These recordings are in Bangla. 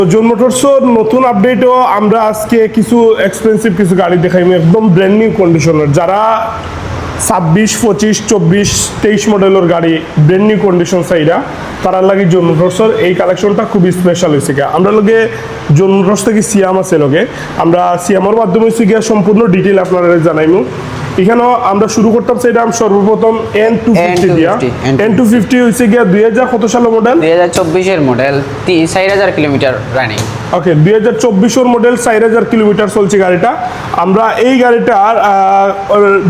জন মোটরসের নতুন আপডেটও আমরা আজকে কিছু এক্সপেন্সিভ কিছু গাড়ি দেখাইমু একদম ব্র্যান্ড নিউ কন্ডিশনের যারা 26, 25, 24, 23 মডেলের গাড়ি ব্র্যান্ড নিউ কন্ডিশন চাইরা তারা লাগে জন মোটরসের এই কালেকশনটা খুব স্পেশাল হয়েছে আমরা লগে জন মোটরস থেকে সিয়াম আছে লগে আমরা সিয়ামের মাধ্যমে হচ্ছে গিয়া সম্পূর্ণ ডিটেইল আপনারা জানাইমু। এখানেও আমরা শুরু করতাম সেটা সর্বপ্রথম N250 দিয়া N250 হইছে গিয়া 2000 কত সালের মডেল 2024 এর মডেল 4000 কিলোমিটার রানিং। ওকে 2024 এর মডেল 4000 কিলোমিটার চলছে গাড়িটা। আমরা এই গাড়িটার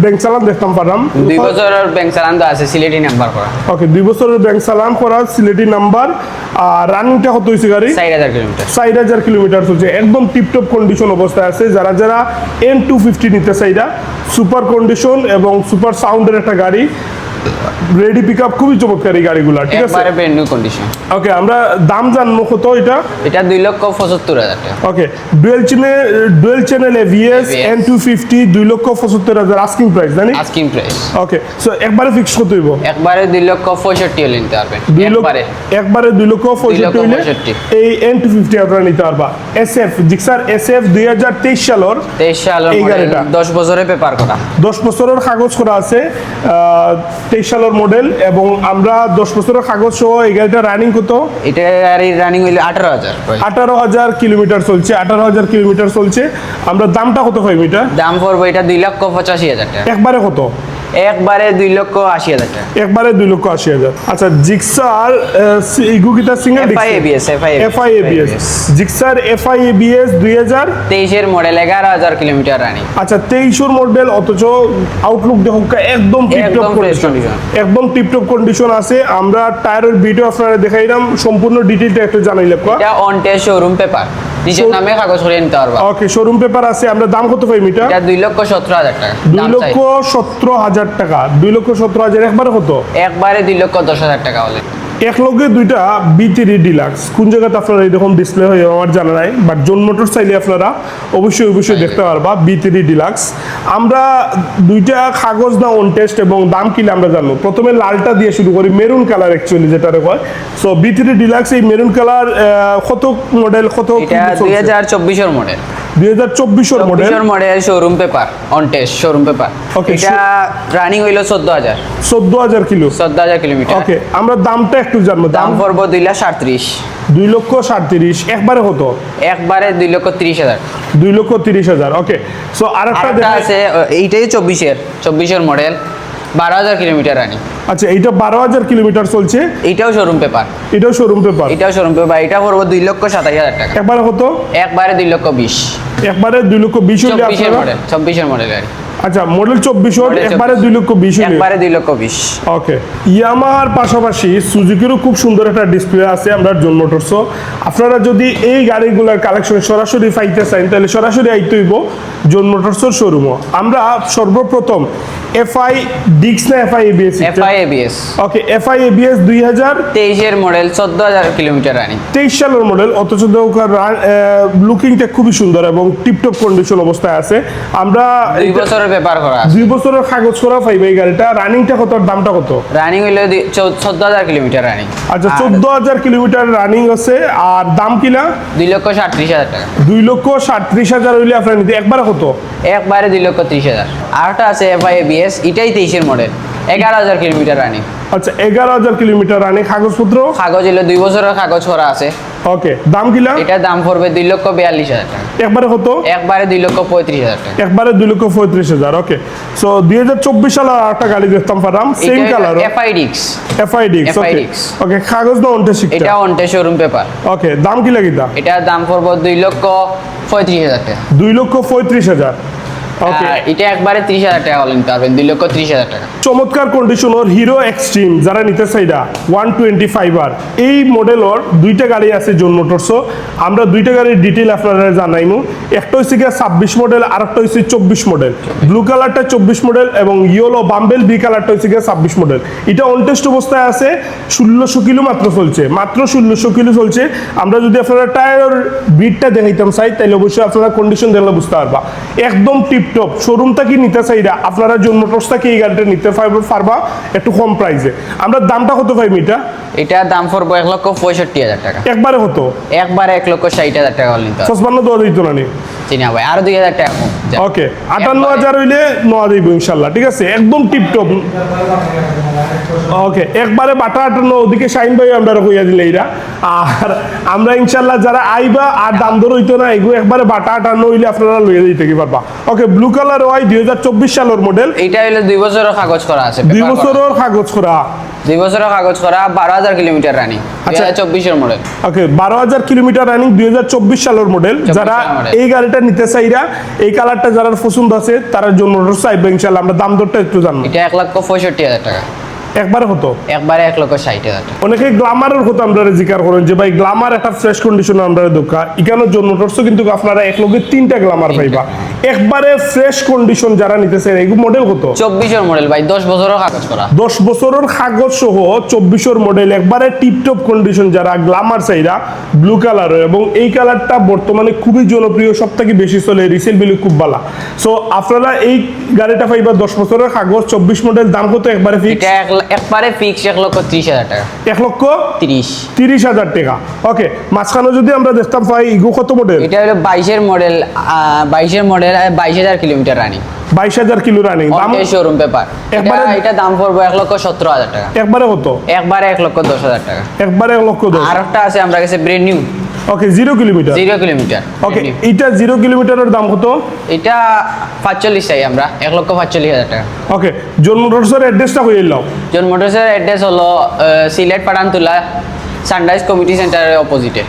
ব্যাংক চালান দেখতাম পারলাম 2 বছরের ব্যাংক চালান তো আছে সিলেটি নাম্বার করা। ওকে 2 বছরের ব্যাংক চালান করা সিলেটি নাম্বার আর রানিংটা কত হইছে গাড়ি 4000 কিলোমিটার 4000 কিলোমিটার চলছে একদম টিপটপ কন্ডিশন অবস্থায় আছে। যারা যারা N250 নিতে চাইরা সুপার কন্ডিশন এবং সুপার সাউন্ডের একটা গাড়ি রেডি পিকআপ খুবই চমৎকার এই গাড়িগুলো ঠিক আছে একবারে ব্র্যান্ড নিউ কন্ডিশন। ওকে আমরা দাম জানবো কত এটা 2,75,000 টাকা। Okay dual channel ABS N250 2,75,000 asking price জানি আস্কিং প্রাইস। ওকে সো একবারে ফিক্স কত হইব একবারে 2,65,000 হলে নিতে পারবেন একবারে 2,65,000 এই N250 আপনারা নিতে পারবা। SF জিক্সার SF 2023 সালের এই গাড়িটা 10 বছরের পেপার করা 10 বছরের কাগজ করা আছে 23 সালের মডেল এবং আমরা 10 বছরের কাগজ সহ এই গাড়িটা রানিং কত এটা রানিং হইলো 18,000 কিলোমিটার চলছে 18,000 কিলোমিটার চলছে। আমরা দামটা কত পাইব এটা দাম পড়বে এটা 2,85,000 টাকা একবারে কত একবারে 2,80,000 টাকা একবারে 2,80,000। আচ্ছা জিক্সার ইগুকিটা single FI ABS FI ABS Gixxer FI ABS 2023 এর মডেল 11,000 কিলোমিটার রানিং। আচ্ছা 23 এর মডেল অথচ আউটলুক দেখো একদম টিপটপ কন্ডিশন একদম টিপটপ কন্ডিশন আছে। আমরা টায়ারের ভিডিও আপনারা দেখাইলাম সম্পূর্ণ ডিটেইলটা একটু জানাইলাম এটা অন টেস্ট শোরুম পেপার নিজের নামে কাগজ করে নিতে পারবা। ওকে শোরুম পেপার আছে। আমরা দাম কত পাইম এটা 2,17,000 টাকা 2,17,000 টাকা 2,17,000 একবারে কত একবারে 2,10,000 টাকা হলে এক লগে দুইটা B3 ডিলাক্স কোন জায়গাতে আপনারা এরকম ডিসপ্লে হয়ে আমার জানা নাই বাট জন মোটর চাইলে আপনারা অবশ্যই দেখতে পারবা B3 ডিলাক্স। আমরা দুইটা কাগজ না অন টেস্ট এবং দাম কিলে আমরা জানবো। প্রথমে লালটা দিয়ে শুরু করি মেরুন কালার অ্যাকচুয়ালি যেটা কয় সো B3 ডিলাক্স এই মেরুন কালার কত মডেল কত 2024 এর মডেল 2024 এর model showroom paper on test showroom paper. Okay এটা রানিং হইলো 14,000 কিলো 14,000 কিলোমিটার। ওকে আমরা দামটা একটু জানবো। দাম পড়বো 2,37,000 2,37,000 একবারে কত একবারে 2,30,000 2,30,000। ওকে সো আরেকটা আছে এইটাই 24 এর মডেল 12,000 কিলোমিটার রানিং। আচ্ছা এইটা 12,000 কিলোমিটার চলছে এটাও শোরুম পেপার এটাও শোরুম পেপার এটা পড়বো 2,27,000 টাকা একবারে কত একবারে 2,20,000 একবারে 2,20,000 হলে 24 এর মডেল গাড়ি। আচ্ছা মডেল 24 একবারে 2,20,000 একবারে 2,20,000। ওকে ইয়ামাহার পাশাপাশি সুজুকিরও খুব সুন্দর একটা ডিসপ্লে আছে আমরা জন মোটরস। আপনারা যদি এই গাড়িগুলোর কালেকশন সরাসরি পাইতে চান তাহলে সরাসরি আইতে হইব জন মোটরসের শোরুমও। আমরা সর্বপ্রথম FI ডিক্স না FI ABS ওকে FI ABS 2023 এর মডেল 14,000 কিলোমিটার রানিং 23 সালের মডেল অথচ লুকিংটা খুবই সুন্দর এবং টিপটপ কন্ডিশন অবস্থায় আছে। আমরা 2 বছরের পেপার করা আছে 2 বছরের কাগজ করা পাইবে এই গাড়িটা। রানিংটা কত আর দামটা কত রানিং হইলো 14,000 কিলোমিটার রানিং। আচ্ছা 14,000 কিলোমিটার রানিং আছে আর দাম কিনা 2,37,000 টাকা 2,37,000 হইলে আপনারা নিতে একবারে কত একবারে 2,30,000। আরটা আছে FI ABS এটাই 23 এর মডেল 11,000 কিলোমিটার রানিং। আচ্ছা 11,000 কিলোমিটার রানিং কাগজপত্র কাগজ হলো 2 বছরের কাগজ করা আছে। ওকে দাম কিলা এটা দাম পড়বে 2,42,000 টাকা একবারে কত একবারে 2,35,000 টাকা একবারে 2,35,000। ওকে সো 2024 সালের আরেকটা গাড়ি দেখতাম পারাম সেম কালার FI ডিক্স ওকে কাগজ না অন টেস্ট এটা অন টেস্ট শোরুম পেপার। ওকে দাম কি লাগিদা এটা দাম পড়বে 2,35,000 টাকা 2,35,000। ওকে এটা একবারে 30,000 টাকা হলে নিতে পারবেন 2,30,000 টাকা। চমৎকার কন্ডিশনের হিরো এক্সট্রিম যারা নিতে চাইরা 125R এই মডেলের দুইটা গাড়ি আছে জন মোটরস। আমরা দুইটা গাড়ির ডিটেইল আপনারা জানাইমু। একটা হচ্ছে গিয়া 26 মডেল আর একটা হচ্ছে 24 মডেল। ব্লু কালারটা 24 মডেল এবং ইয়েলো বাম্বেল বি কালারটা হচ্ছে গিয়া 26 মডেল। এটা অন টেস্ট অবস্থায় আছে 1,600 কিলো মাত্র চলছে 1,600 কিলো চলছে। আমরা যদি আপনারা টায়ারের বিটটা দেখাইতাম চাই তাহলে অবশ্যই আপনারা কন্ডিশন দেখলে বুঝতে পারবা একদম টিপ টিপটপ শোরুম থেকে নিতে চাইরা আপনারা জন মোটরস থেকে এই গাড়িটা নিতে পারবা একটু কম প্রাইসে। আমরা দামটা কত পাইম এটা? এটার দাম পড়বো 1,65,000 টাকা। একবারে হতো একবারে 1,60,000 টাকা হলে নিতে হবে। 55 দেওয়া দিত না নি? জি না ভাই, আরো 2,000 টাকা কম। ওকে 58,000 হইলে নেওয়া দিব ইনশাল্লাহ, ঠিক আছে একদম টিপটপ। ওকে একবারে বাটা 58 ওদিকে শাইন ভাই আমরা কইয়া দিলে এরা। আর আমরা ইনশাল্লাহ যারা আইবা আর দাম দর হইতো না এগুলো একবারে বাটা 58 হইলে আপনারা লইয়া দিতে কি পারবা। ওকে ব্লু কালার ওয়াই 2024 সালের মডেল। এটা হলো 2 বছরের কাগজ করা আছে। 2 বছরের কাগজ করা। 2 বছরের কাগজ করা, 12,000 কিলোমিটার রানিং। আচ্ছা। 2024 এর মডেল। ওকে 12,000 কিলোমিটার রানিং 2024 সালের মডেল। 24 যারা সালের model। এই গাড়িটা নিতে চাইরা এই কালারটা যারা পছন্দ আছে তারা জন্য চাইবে ইনশাল্লাহ। আমরা দাম দরটা একটু জানবো। এটা 1,65,000 টাকা। একবারে হতো একবারে 1,60,000 টাকা। অনেকে গ্লামারের কথা আমরা জিকার করেন যে ভাই গ্লামার একটা ফ্রেশ কন্ডিশন আমরা দোকা এখানে জন্য মোটরসও কিন্তু আপনারা এক লগে 3টা গ্লামার পাইবা একবারে ফ্রেশ কন্ডিশন যারা নিতেছেন এই মডেল কত? 24 এর মডেল ভাই, 10 বছরের কাগজ করা। 10 বছরের কাগজ সহ 24 মডেল একবারে টিপটপ কন্ডিশন যারা গ্লামার চাইরা ব্লু কালার এবং এই কালারটা বর্তমানে খুবই জনপ্রিয়, সবথেকে বেশি চলে, রিসেল ভ্যালু খুব ভালো। সো আপনারা এই গাড়িটা পাইবা 10 বছরের কাগজ 24 মডেল। দাম কত একবারে ফিক্স? এটা একবারে ফিক্স 1,30,000 টাকা। 1,30,000 টাকা। ওকে মাঝখানে যদি আমরা দেখতাম পাই ইগো কত মডেল? এটা হলো 22 এর মডেল। 22 এর model, 22,000 kilometre running. 22,000 kilo running. দাম শোরুম পেপার। একবারে- এটা দাম পড়বে 1,17,000 টাকা। একবারে কত? একবারে 1,10,000 টাকা। একবারে 1,10,000। আর একটা আছে আমরা কাছে ব্র্যান্ড নিউ, ওকে 0 কিলোমিটার। 0 কিলোমিটার। ওকে এটা 0 কিলোমিটারের দাম কত? এটা 45 চাই আমরা, 1,45,000 টাকা। ওকে জন মোটরসের অ্যাড্রেসটা কইয়ে নাও। জন মোটরসের অ্যাড্রেস হলো সিলেট পাঠানতুলা সানরাইজ কমিটি সেন্টারের অপোজিটে।